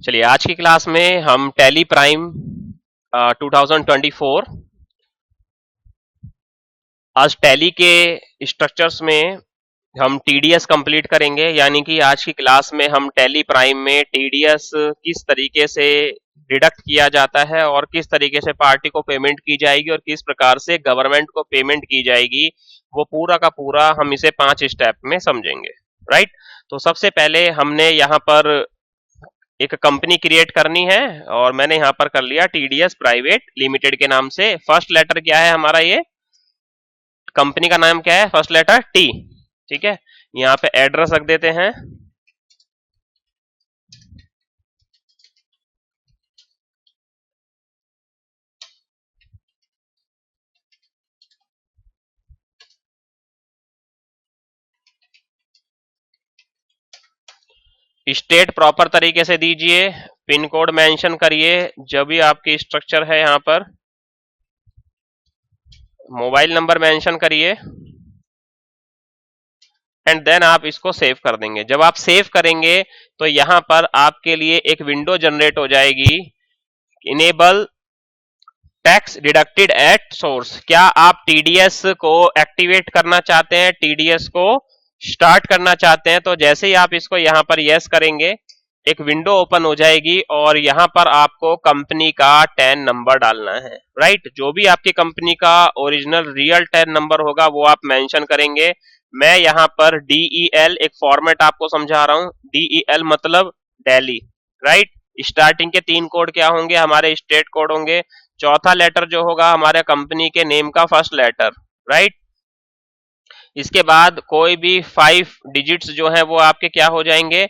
चलिए आज की क्लास में हम टैली प्राइम 2024 आज टैली के स्ट्रक्चर्स में हम टीडीएस कंप्लीट करेंगे। यानी कि आज की क्लास में हम टैली प्राइम में टीडीएस किस तरीके से डिडक्ट किया जाता है और किस तरीके से पार्टी को पेमेंट की जाएगी और किस प्रकार से गवर्नमेंट को पेमेंट की जाएगी, वो पूरा का पूरा हम इसे 5 स्टेप में समझेंगे। राइट। तो सबसे पहले हमने यहाँ पर एक कंपनी क्रिएट करनी है और मैंने यहां पर कर लिया टीडीएस प्राइवेट लिमिटेड के नाम से। फर्स्ट लेटर क्या है हमारा, ये कंपनी का नाम क्या है, फर्स्ट लेटर टी। ठीक है, यहाँ पे एड्रेस रख देते हैं। स्टेट प्रॉपर तरीके से दीजिए, पिन कोड मेंशन करिए जब भी आपकी स्ट्रक्चर है, यहाँ पर मोबाइल नंबर मेंशन करिए एंड देन आप इसको सेव कर देंगे। जब आप सेव करेंगे तो यहां पर आपके लिए एक विंडो जनरेट हो जाएगी, enable tax deducted at source. क्या आप टीडीएस को एक्टिवेट करना चाहते हैं, टीडीएस को स्टार्ट करना चाहते हैं? तो जैसे ही आप इसको यहां पर यस करेंगे एक विंडो ओपन हो जाएगी और यहां पर आपको कंपनी का टैन नंबर डालना है। राइट, जो भी आपकी कंपनी का ओरिजिनल रियल टैन नंबर होगा वो आप मेंशन करेंगे। मैं यहां पर DEL एक फॉर्मेट आपको समझा रहा हूं। DEL मतलब दिल्ली। राइट, स्टार्टिंग के 3 कोड क्या होंगे, हमारे स्टेट कोड होंगे। चौथा लेटर जो होगा हमारे कंपनी के नेम का फर्स्ट लेटर। राइट, इसके बाद कोई भी 5 डिजिट्स जो है वो आपके क्या हो जाएंगे,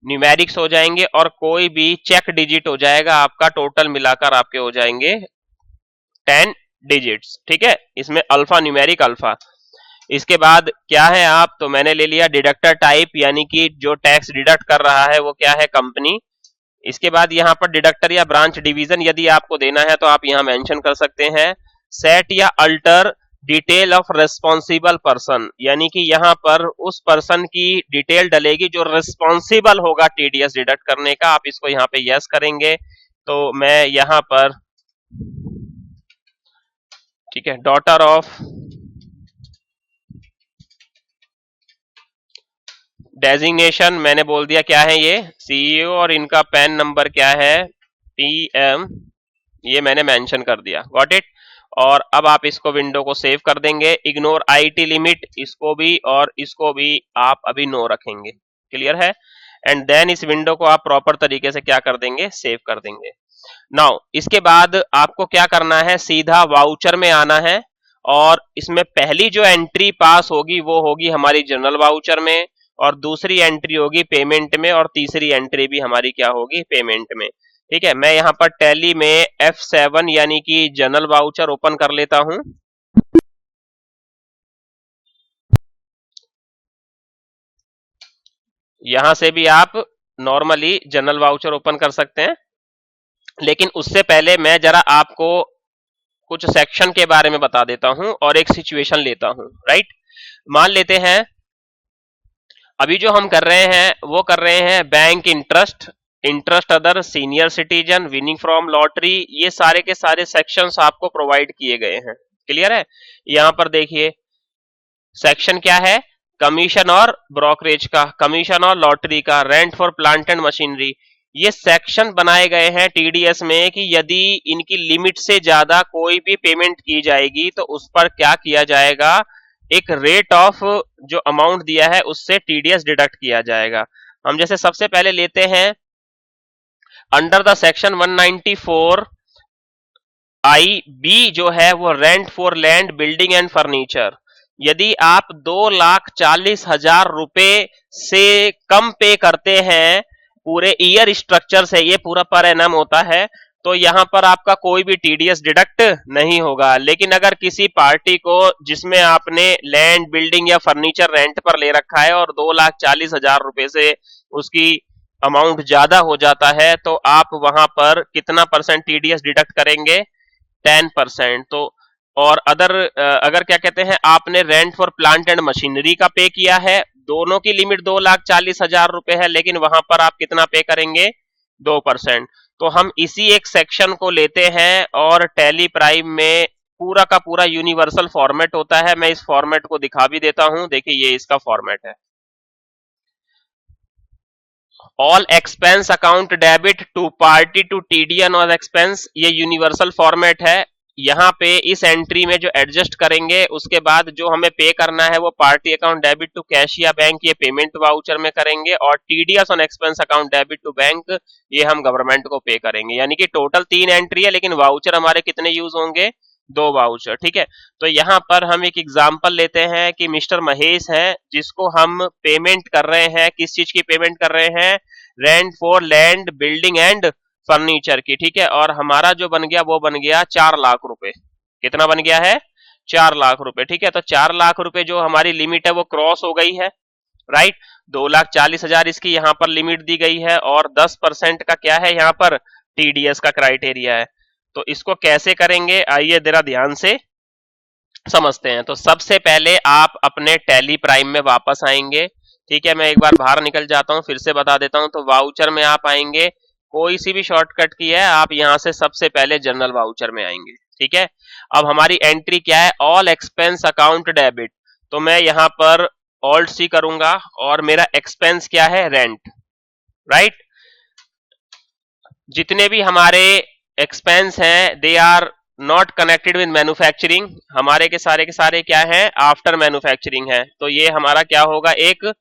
न्यूमेरिक्स हो जाएंगे, और कोई भी चेक डिजिट हो जाएगा आपका। टोटल मिलाकर आपके हो जाएंगे 10 डिजिट्स। ठीक है, इसमें अल्फा न्यूमेरिक अल्फा। इसके बाद क्या है आप, तो मैंने ले लिया डिडक्टर टाइप, यानी कि जो टैक्स डिडक्ट कर रहा है वो क्या है, कंपनी। इसके बाद यहाँ पर डिडक्टर या ब्रांच डिवीजन यदि आपको देना है तो आप यहाँ मेंशन कर सकते हैं। सेट या alter detail of responsible person, यानी कि यहाँ पर उस पर्सन की डिटेल डलेगी जो रिस्पॉन्सिबल होगा टीडीएस डिडक्ट करने का। आप इसको यहाँ पे यस करेंगे तो मैं यहाँ पर, ठीक है, डॉटर ऑफ डेजिग्नेशन मैंने बोल दिया क्या है, ये सीईओ, और इनका पैन नंबर क्या है, PM, ये मैंने मेंशन कर दिया। Got it. और अब आप इसको विंडो को सेव कर देंगे। इग्नोर IT लिमिट, इसको भी और इसको भी आप अभी नो रखेंगे। क्लियर है। एंड देन इस विंडो को आप प्रॉपर तरीके से क्या कर देंगे, सेव कर देंगे। नाउ इसके बाद आपको क्या करना है, सीधा वाउचर में आना है और इसमें पहली जो एंट्री पास होगी वो होगी हमारी जनरल वाउचर में, और दूसरी एंट्री होगी पेमेंट में, और तीसरी एंट्री भी हमारी क्या होगी, पेमेंट में। ठीक है, मैं यहां पर टैली में F7 यानी कि जनरल वाउचर ओपन कर लेता हूं। यहां से भी आप नॉर्मली जनरल वाउचर ओपन कर सकते हैं, लेकिन उससे पहले मैं जरा आपको कुछ सेक्शन के बारे में बता देता हूं और एक सिचुएशन लेता हूं। राइट, मान लेते हैं अभी जो हम कर रहे हैं वो कर रहे हैं bank interest, interest other, senior citizen, winning from lottery, ये सारे के सारे सेक्शंस आपको प्रोवाइड किए गए हैं। क्लियर है। यहां पर देखिए सेक्शन क्या है, कमीशन और ब्रोकरेज का, कमीशन और लॉटरी का, rent for plant and machinery. ये सेक्शन बनाए गए हैं टीडीएस में कि यदि इनकी लिमिट से ज्यादा कोई भी पेमेंट की जाएगी तो उस पर क्या किया जाएगा, एक रेट ऑफ जो अमाउंट दिया है उससे टीडीएस डिडक्ट किया जाएगा। हम जैसे सबसे पहले लेते हैं अंडर द सेक्शन 194 IB जो है वो rent for land, building and furniture. यदि आप 2,40,000 रुपए से कम पे करते हैं पूरे ईयर स्ट्रक्चर से, ये पूरा पर एनम होता है, तो यहां पर आपका कोई भी टीडीएस डिडक्ट नहीं होगा। लेकिन अगर किसी पार्टी को जिसमें आपने लैंड, बिल्डिंग या फर्नीचर रेंट पर ले रखा है और 2,40,000 रुपए से उसकी अमाउंट ज्यादा हो जाता है तो आप वहां पर कितना परसेंट टीडीएस डिडक्ट करेंगे, 10%। तो और अगर क्या कहते हैं आपने rent for plant and machinery का पे किया है, दोनों की लिमिट 2,40,000 रुपए है, लेकिन वहां पर आप कितना पे करेंगे, 2%। तो हम इसी एक सेक्शन को लेते हैं और टैली प्राइम में पूरा का पूरा यूनिवर्सल फॉर्मेट होता है। मैं इस फॉर्मेट को दिखा भी देता हूं, देखिए ये इसका फॉर्मेट है। All expense account debit to party to TDN और एक्सपेंस, ये यूनिवर्सल फॉर्मेट है। यहाँ पे इस एंट्री में जो एडजस्ट करेंगे उसके बाद जो हमें पे करना है वो party account debit to cash या बैंक, ये पेमेंट वाउचर में करेंगे, और TDS on expense account debit to bank ये हम गवर्नमेंट को पे करेंगे। यानी कि टोटल 3 एंट्री है, लेकिन वाउचर हमारे कितने यूज होंगे, 2 वाउचर। ठीक है, तो यहाँ पर हम एक एग्जांपल लेते हैं कि मिस्टर महेश है जिसको हम पेमेंट कर रहे हैं, किस चीज की पेमेंट कर रहे हैं, rent for land building and furniture की। ठीक है, और हमारा जो बन गया वो बन गया 4 लाख रुपए। कितना बन गया है, 4 लाख रुपए। ठीक है, तो 4 लाख रुपए जो हमारी लिमिट है वो क्रॉस हो गई है, राइट। 2,40,000 इसकी यहाँ पर लिमिट दी गई है, और 10% का क्या है यहाँ पर, टीडीएस का क्राइटेरिया है। तो इसको कैसे करेंगे, आइए जरा ध्यान से समझते हैं। तो सबसे पहले आप अपने टैली प्राइम में वापस आएंगे। ठीक है, मैं एक बार बाहर निकल जाता हूं, फिर से बता देता हूं। तो वाउचर में आप आएंगे, कोई सी भी शॉर्टकट की है, आप यहां से सबसे पहले जनरल वाउचर में आएंगे। ठीक है, अब हमारी एंट्री क्या है, ऑल एक्सपेंस अकाउंट डेबिट। तो मैं यहां पर ऑल्ट सी करूंगा, और मेरा एक्सपेंस क्या है, रेंट, राइट। जितने भी हमारे एक्सपेंस हैं they are not connected with manufacturing, हमारे के सारे क्या है, आफ्टर मैन्युफैक्चरिंग है। तो ये हमारा क्या होगा, एक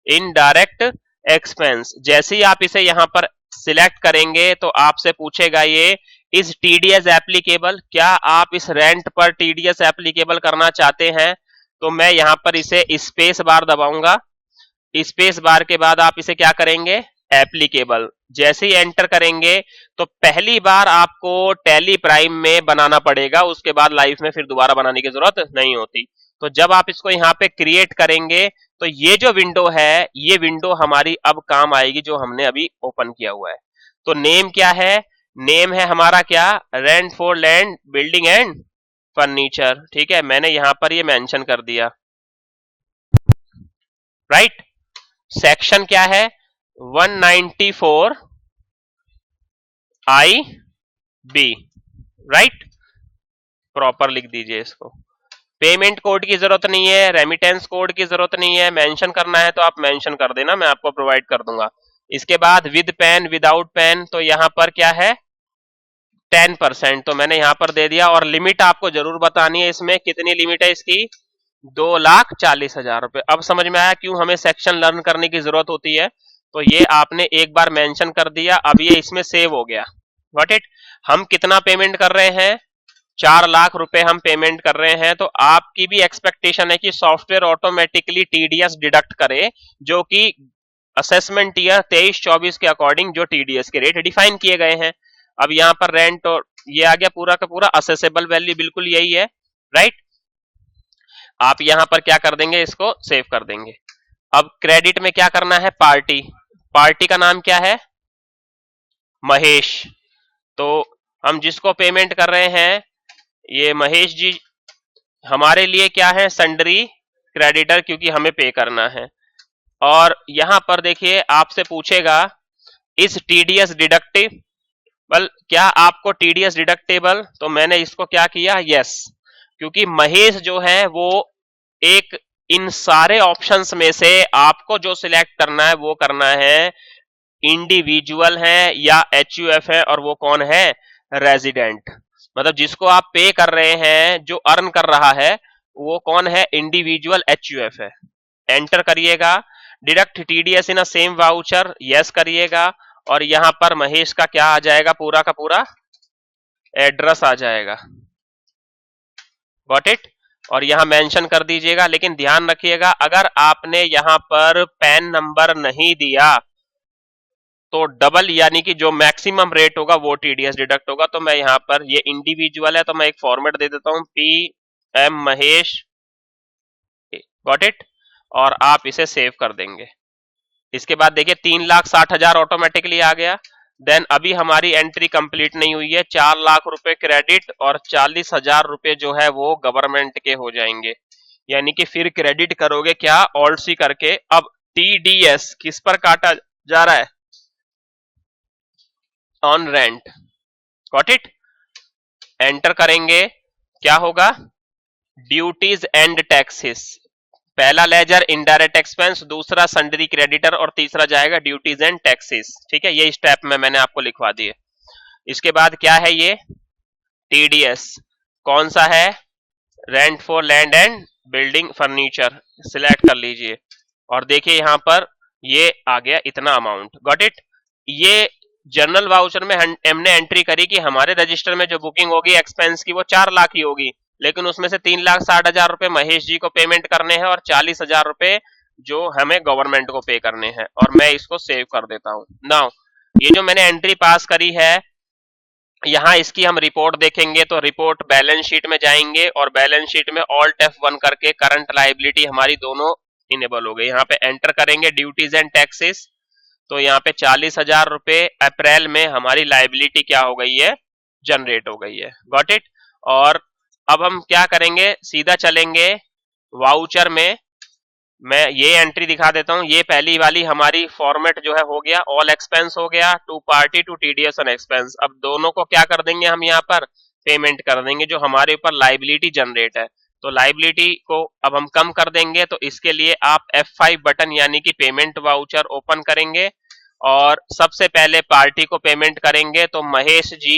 इनडायरेक्ट एक्सपेंस। जैसे ही आप इसे यहां पर सिलेक्ट करेंगे तो आपसे पूछेगा ये, इज टीडीएस एप्लीकेबल, क्या आप इस रेंट पर टीडीएस एप्लीकेबल करना चाहते हैं। तो मैं यहां पर इसे स्पेस बार दबाऊंगा, स्पेस बार के बाद आप इसे क्या करेंगे, एप्लीकेबल। जैसे ही एंटर करेंगे तो पहली बार आपको टैली प्राइम में बनाना पड़ेगा, उसके बाद लाइफ में फिर दोबारा बनाने की जरूरत नहीं होती। तो जब आप इसको यहाँ पे क्रिएट करेंगे तो ये जो विंडो है, ये विंडो हमारी अब काम आएगी जो हमने अभी ओपन किया हुआ है। तो नेम क्या है, नेम है हमारा क्या, rent for land building and furniture. ठीक है, मैंने यहां पर ये मेंशन कर दिया, राइट। सेक्शन क्या है, 194 आई बी, राइट, प्रॉपर लिख दीजिए इसको। पेमेंट कोड की जरूरत नहीं है, रेमिटेंस कोड की जरूरत नहीं है, मेंशन करना है तो आप मेंशन कर देना, मैं आपको प्रोवाइड कर दूंगा। इसके बाद विद पेन विदाउट पेन, तो यहां पर क्या है, 10%, तो मैंने यहां पर दे दिया। और लिमिट आपको जरूर बतानी है, इसमें कितनी लिमिट है इसकी, 2,40,000 रुपए। अब समझ में आया क्यों हमें सेक्शन लर्न करने की जरूरत होती है। तो ये आपने एक बार मेंशन कर दिया, अब ये इसमें सेव हो गया। व्हाट इट, हम कितना पेमेंट कर रहे हैं, 4 लाख रुपए हम पेमेंट कर रहे हैं। तो आपकी भी एक्सपेक्टेशन है कि सॉफ्टवेयर ऑटोमेटिकली टीडीएस डिडक्ट करे, जो कि असेसमेंट ईयर 23-24 के अकॉर्डिंग जो टीडीएस के रेट डिफाइन किए गए हैं। अब यहाँ पर रेंट और ये आ गया, पूरा का पूरा असेसेबल वैल्यू बिल्कुल यही है, राइट। आप यहां पर क्या कर देंगे, इसको सेव कर देंगे। अब क्रेडिट में क्या करना है, पार्टी, पार्टी का नाम क्या है, महेश। तो हम जिसको पेमेंट कर रहे हैं ये महेश जी हमारे लिए क्या है, संडरी क्रेडिटर, क्योंकि हमें पे करना है। और यहां पर देखिए आपसे पूछेगा, इस टीडीएस डिडक्टिबल, क्या आपको टीडीएस डिडक्टेबल, तो मैंने इसको क्या किया, यस, क्योंकि महेश जो है वो एक, इन सारे ऑप्शंस में से आपको जो सिलेक्ट करना है वो करना है, इंडिविजुअल है या एचयूएफ है, और वो कौन है, रेजिडेंट। मतलब जिसको आप पे कर रहे हैं, जो अर्न कर रहा है वो कौन है, इंडिविजुअल एचयूएफ है। एंटर करिएगा, डिडक्ट टीडीएस इन अ सेम वाउचर, यस करिएगा, और यहां पर महेश का क्या आ जाएगा, पूरा का पूरा एड्रेस आ जाएगा, गॉट इट। और यहां मेंशन कर दीजिएगा, लेकिन ध्यान रखिएगा अगर आपने यहां पर पैन नंबर नहीं दिया तो डबल यानी कि जो मैक्सिमम रेट होगा वो टीडीएस डिडक्ट होगा। तो मैं यहां पर, ये इंडिविजुअल है तो मैं एक फॉर्मेट दे देता हूं, P M Mahesh, got it, और आप इसे सेव कर देंगे। इसके बाद देखिए 3,60,000 ऑटोमेटिकली आ गया। देन अभी हमारी एंट्री कंप्लीट नहीं हुई है, 4 लाख रुपए क्रेडिट और 40,000 रुपए जो है वो गवर्नमेंट के हो जाएंगे। यानी कि फिर क्रेडिट करोगे क्या, ऑल्ट सी करके। अब टीडीएस किस पर काटा जा रहा है, on rent, got it. Enter करेंगे, क्या होगा, ड्यूटीज एंड टैक्सेस। पहला लेजर इनडायरेक्ट एक्सपेंस, दूसरा सन्ड्री क्रेडिटर और तीसरा जाएगा ड्यूटीज एंड टैक्सेस। ठीक है, ये स्टेप में मैंने आपको लिखवा दिए। इसके बाद क्या है ये, टीडीएस कौन सा है, rent for land and building furniture, select कर लीजिए और देखिए यहां पर ये आ गया इतना अमाउंट, गॉट इट। ये जनरल वाउचर में हमने एंट्री करी कि हमारे रजिस्टर में जो बुकिंग होगी एक्सपेंस की वो 4 लाख ही होगी, लेकिन उसमें से 3,60,000 रुपए महेश जी को पेमेंट करने हैं और 40,000 रुपए जो हमें गवर्नमेंट को पे करने हैं, और मैं इसको सेव कर देता हूं। नाउ ये जो मैंने एंट्री पास करी है, यहाँ इसकी हम रिपोर्ट देखेंगे तो रिपोर्ट बैलेंस शीट में जाएंगे और बैलेंस शीट में ऑल्ट F1 करके करंट लायबिलिटी हमारी दोनों इनेबल हो गई। यहाँ पे एंटर करेंगे ड्यूटीज एंड टैक्सेस, तो यहाँ पे 40,000 रुपए अप्रैल में हमारी लायबिलिटी क्या हो गई है, जनरेट हो गई है, गॉट इट। और अब हम क्या करेंगे, सीधा चलेंगे वाउचर में। मैं ये एंट्री दिखा देता हूं, ये पहली वाली हमारी फॉर्मेट जो है हो गया, ऑल एक्सपेंस हो गया, to party to TDS on expense. अब दोनों को क्या कर देंगे हम, यहाँ पर पेमेंट कर देंगे जो हमारे ऊपर लाइबिलिटी जनरेट है। तो लाइबिलिटी को अब हम कम कर देंगे, तो इसके लिए आप F5 बटन यानी कि पेमेंट वाउचर ओपन करेंगे और सबसे पहले पार्टी को पेमेंट करेंगे। तो महेश जी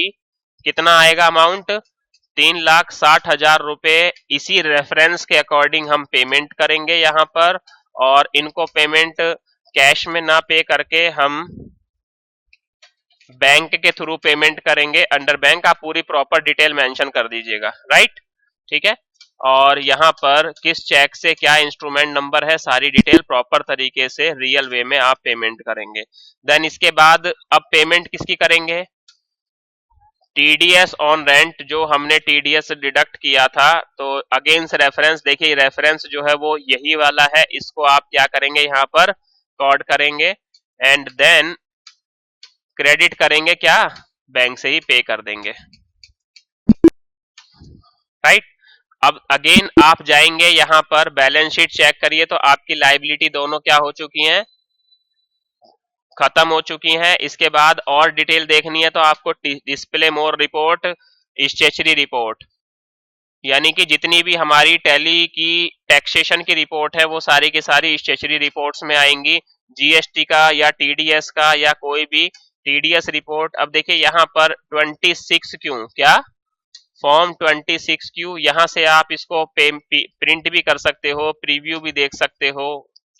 कितना आएगा अमाउंट, 3,60,000 रुपए, इसी रेफरेंस के अकॉर्डिंग हम पेमेंट करेंगे यहाँ पर, और इनको पेमेंट कैश में ना पे करके हम बैंक के थ्रू पेमेंट करेंगे। अंडर बैंक आप पूरी प्रॉपर डिटेल मेंशन कर दीजिएगा, राइट, ठीक है। और यहाँ पर किस चेक से क्या इंस्ट्रूमेंट नंबर है, सारी डिटेल प्रॉपर तरीके से रियल वे में आप पेमेंट करेंगे। देन इसके बाद अब पेमेंट किसकी करेंगे, टीडीएस ऑन रेंट, जो हमने टीडीएस डिडक्ट किया था। तो अगेंस्ट रेफरेंस, देखिए रेफरेंस जो है वो यही वाला है, इसको आप क्या करेंगे यहाँ पर कॉर्ड करेंगे एंड देन क्रेडिट करेंगे, क्या बैंक से ही पे कर देंगे, राइट। अब अगेन आप जाएंगे यहाँ पर बैलेंस शीट चेक करिए, तो आपकी लाइबिलिटी दोनों क्या हो चुकी हैं, खत्म हो चुकी हैं। इसके बाद और डिटेल देखनी है तो आपको डिस्प्ले मोर रिपोर्ट, स्टेचरी रिपोर्ट, यानी कि जितनी भी हमारी टैली की टैक्सेशन की रिपोर्ट है वो सारी की सारी स्टेचरी रिपोर्ट्स में आएंगी, जीएसटी का या टीडीएस का या कोई भी टीडीएस रिपोर्ट। अब देखिए यहाँ पर 26Q, क्या फॉर्म 26Q, यहाँ से आप इसको प्रिंट भी कर सकते हो, प्रीव्यू भी देख सकते हो,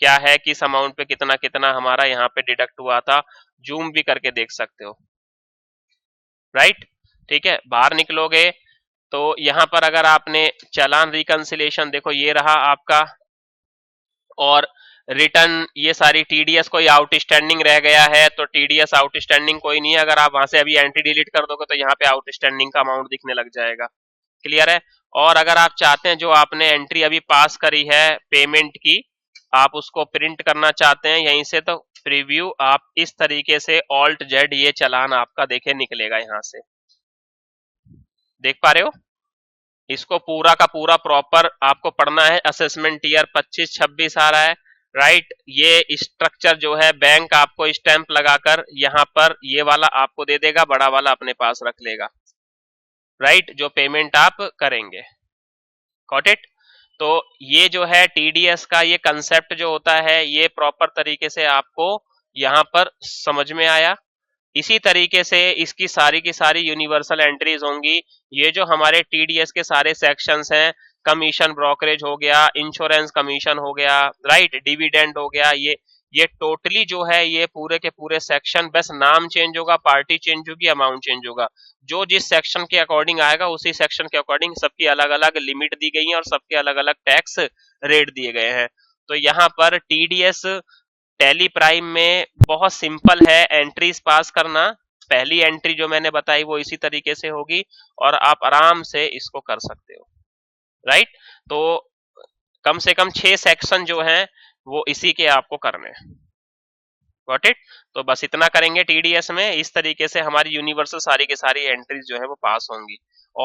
क्या है किस अमाउंट पे कितना कितना हमारा यहाँ पे डिडक्ट हुआ था, जूम भी करके देख सकते हो, राइट, ठीक है। बाहर निकलोगे तो यहाँ पर अगर आपने चालान रिकंसिलेशन, देखो ये रहा आपका, और रिटर्न, ये सारी टीडीएस कोई आउटस्टैंडिंग रह गया है तो टीडीएस आउटस्टैंडिंग कोई नहीं है, अगर आप वहां से अभी एंट्री डिलीट कर दोगे तो यहाँ पे आउटस्टैंडिंग का अमाउंट दिखने लग जाएगा, क्लियर है। और अगर आप चाहते हैं जो आपने एंट्री अभी पास करी है पेमेंट की, आप उसको प्रिंट करना चाहते हैं यहीं से, तो प्रीव्यू आप इस तरीके से ऑल्ट जेड, ये चालान आपका देखे निकलेगा, यहाँ से देख पा रहे हो। इसको पूरा का पूरा प्रॉपर आपको पढ़ना है, असेसमेंट ईयर 25-26 आ रहा है, राइट। ये स्ट्रक्चर जो है बैंक आपको स्टैंप लगाकर यहाँ पर ये वाला आपको दे देगा, बड़ा वाला अपने पास रख लेगा, राइट, जो पेमेंट आप करेंगे, गॉट इट। तो ये जो है टीडीएस का ये कंसेप्ट जो होता है, ये प्रॉपर तरीके से आपको यहाँ पर समझ में आया। इसी तरीके से इसकी सारी की सारी यूनिवर्सल एंट्रीज होंगी। ये जो हमारे टीडीएस के सारे सेक्शंस हैं, कमीशन ब्रोकरेज हो गया, इंश्योरेंस कमीशन हो गया, राइट, डिविडेंड हो गया, ये टोटली जो है ये पूरे के पूरे सेक्शन, बस नाम चेंज होगा, पार्टी चेंज होगी, अमाउंट चेंज होगा, जो जिस सेक्शन के अकॉर्डिंग आएगा उसी सेक्शन के अकॉर्डिंग सबकी अलग अलग लिमिट दी गई है और सबके अलग अलग टैक्स रेट दिए गए हैं। तो यहाँ पर टीडीएस टैली प्राइम में बहुत सिंपल है एंट्रीज पास करना। पहली एंट्री जो मैंने बताई वो इसी तरीके से होगी और आप आराम से इसको कर सकते हो, राइट। तो कम से कम 6 सेक्शन जो हैं वो इसी के आपको करने हैं, गॉट इट। तो बस इतना करेंगे टीडीएस में, इस तरीके से हमारी यूनिवर्सल सारी की सारी एंट्रीज जो है वो पास होंगी।